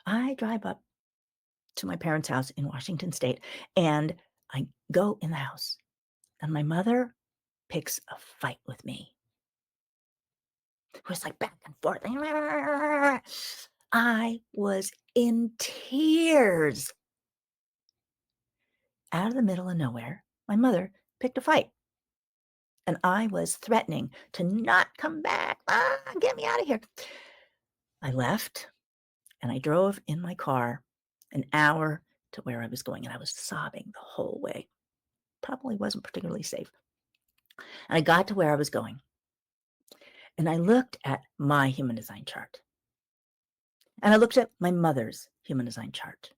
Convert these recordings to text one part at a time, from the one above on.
I drive up to my parents' house in Washington State, and I go in the house, and my mother picks a fight with me. It was like back and forth. I was in tears. Out of the middle of nowhere, my mother picked a fight, and I was threatening to not come back. Get me out of here. I left and I drove in my car an hour to where I was going, and I was sobbing the whole way. Probably wasn't particularly safe. And I got to where I was going, and I looked at my human design chart, and I looked at my mother's human design chart,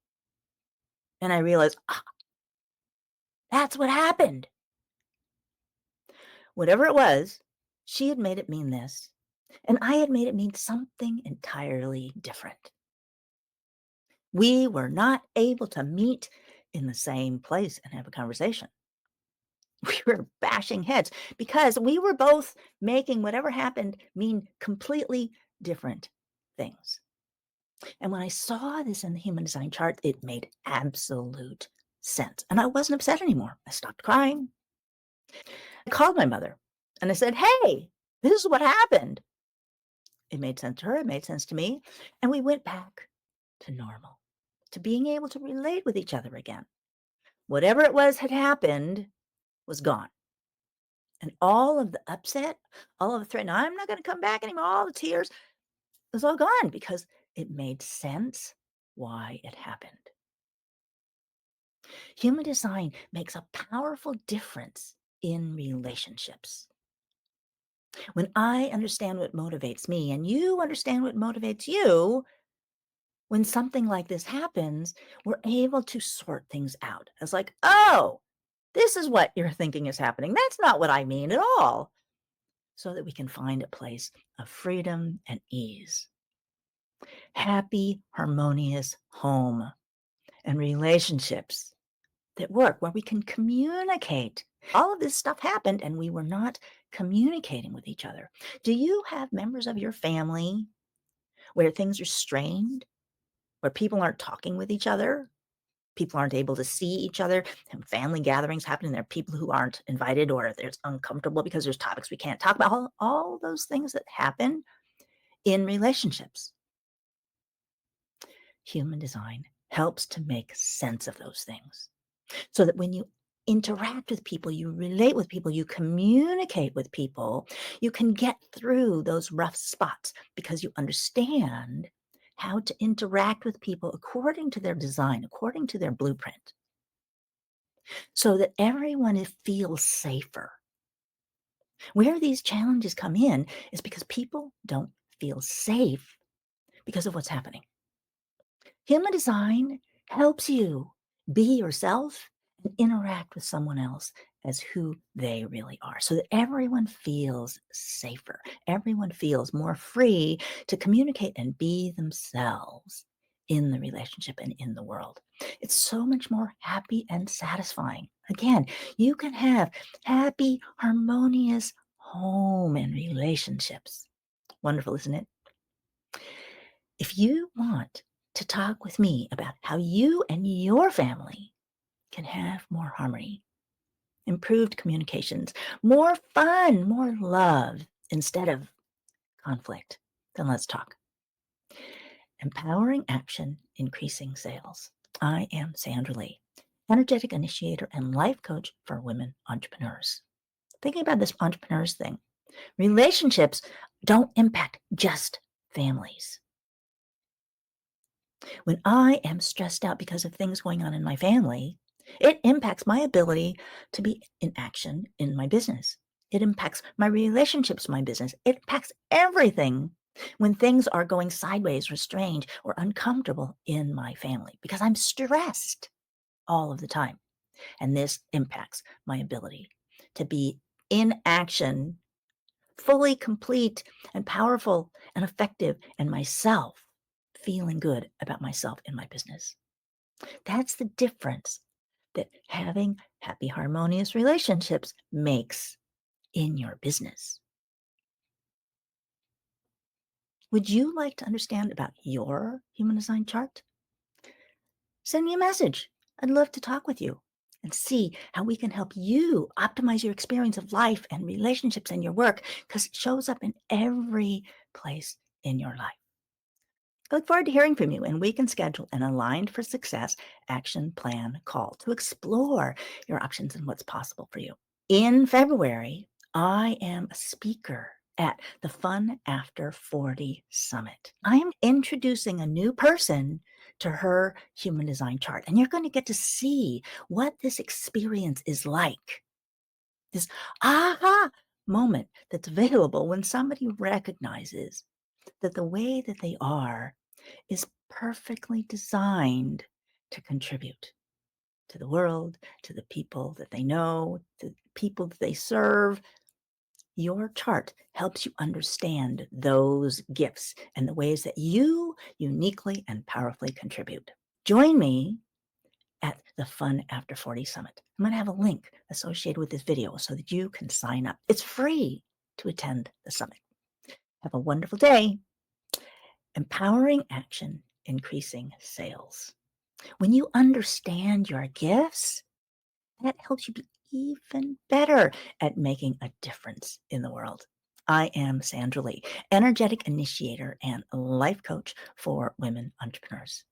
and I realized, that's what happened. Whatever it was, she had made it mean this, and I had made it mean something entirely different. We were not able to meet in the same place and have a conversation. We were bashing heads because we were both making whatever happened mean completely different things. And when I saw this in the human design chart, it made absolute sense. And I wasn't upset anymore. I stopped crying. I called my mother and I said, "Hey, this is what happened." It made sense to her. It made sense to me. And we went back to normal, to being able to relate with each other again. Whatever it was had happened was gone. And all of the upset, all of the threat, I'm not going to come back anymore, all the tears, was all gone because it made sense why it happened. Human design makes a powerful difference in relationships. When I understand what motivates me and you understand what motivates you, when something like this happens, we're able to sort things out. It's like, oh, this is what you're thinking is happening. That's not what I mean at all. So that we can find a place of freedom and ease. Happy, harmonious home and relationships that work where we can communicate. All of this stuff happened and we were not communicating with each other. Do you have members of your family where things are strained, where people aren't talking with each other? People aren't able to see each other, and family gatherings happen, and there are people who aren't invited, or it's uncomfortable because there's topics we can't talk about. All those things that happen in relationships. Human design helps to make sense of those things so that when you interact with people, you relate with people, you communicate with people, you can get through those rough spots because you understand how to interact with people according to their design, according to their blueprint, so that everyone feels safer. Where these challenges come in is because people don't feel safe because of what's happening. Human design helps you be yourself and interact with someone else as who they really are so that everyone feels safer. Everyone feels more free to communicate and be themselves in the relationship and in the world. It's so much more happy and satisfying. Again, you can have happy, harmonious home and relationships. Wonderful, isn't it? If you want to talk with me about how you and your family can have more harmony, improved communications, more fun, more love instead of conflict, then let's talk. Empowering action, increasing sales. I am Sandra Lee, energetic initiator and life coach for women entrepreneurs. Thinking about this entrepreneurs thing, relationships don't impact just families. When I am stressed out because of things going on in my family, it impacts my ability to be in action in my business. It impacts my relationships, in my business. It impacts everything when things are going sideways or strange or uncomfortable in my family because I'm stressed all of the time. And this impacts my ability to be in action, fully complete and powerful and effective, and myself feeling good about myself in my business. That's the difference that having happy, harmonious relationships makes in your business. Would you like to understand about your human design chart? Send me a message. I'd love to talk with you and see how we can help you optimize your experience of life and relationships and your work because it shows up in every place in your life. I look forward to hearing from you, and we can schedule an Aligned for Success action plan call to explore your options and what's possible for you. In February, I am a speaker at the Fun After 40 Summit. I am introducing a new person to her human design chart, and you're going to get to see what this experience is like. This aha moment that's available when somebody recognizes that the way that they are is perfectly designed to contribute to the world, to the people that they know, to the people that they serve. Your chart helps you understand those gifts and the ways that you uniquely and powerfully contribute. Join me at the Fun After 40 Summit. I'm going to have a link associated with this video so that you can sign up. It's free to attend the summit. Have a wonderful day. Empowering action, increasing sales. When you understand your gifts, that helps you be even better at making a difference in the world. I am Sandra Lee, energetic initiator and life coach for women entrepreneurs.